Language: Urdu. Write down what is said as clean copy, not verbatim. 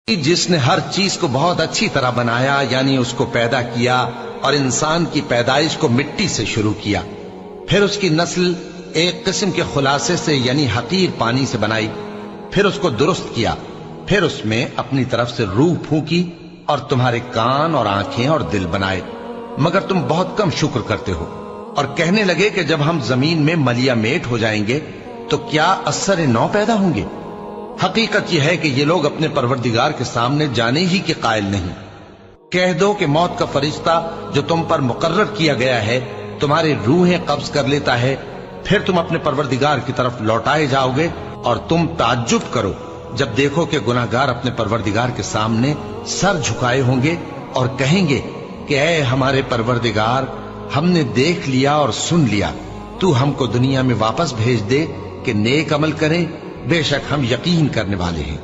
جس نے ہر چیز کو بہت اچھی طرح بنایا، یعنی اس کو پیدا کیا اور انسان کی پیدائش کو مٹی سے شروع کیا، پھر اس کی نسل ایک قسم کے خلاصے سے یعنی حقیر پانی سے بنائی، پھر اس کو درست کیا، پھر اس میں اپنی طرف سے روح پھونکی اور تمہارے کان اور آنکھیں اور دل بنائے، مگر تم بہت کم شکر کرتے ہو۔ اور کہنے لگے کہ جب ہم زمین میں ملیا میٹ ہو جائیں گے تو کیا اثر نو پیدا ہوں گے؟ حقیقت یہ ہے کہ یہ لوگ اپنے پروردگار کے سامنے جانے ہی کے قائل نہیں۔ کہہ دو کہ موت کا فرشتہ جو تم پر مقرر کیا گیا ہے تمہاری روحیں قبض کر لیتا ہے، پھر تم اپنے پروردگار کی طرف لوٹائے جاؤ گے، اور تم تعجب کرو جب دیکھو کہ گناہگار اپنے پروردگار کے سامنے سر جھکائے ہوں گے اور کہیں گے کہ اے ہمارے پروردگار، ہم نے دیکھ لیا اور سن لیا، تو ہم کو دنیا میں واپس بھیج دے کہ نیک عمل کریں، بے شک ہم یقین کرنے والے ہیں۔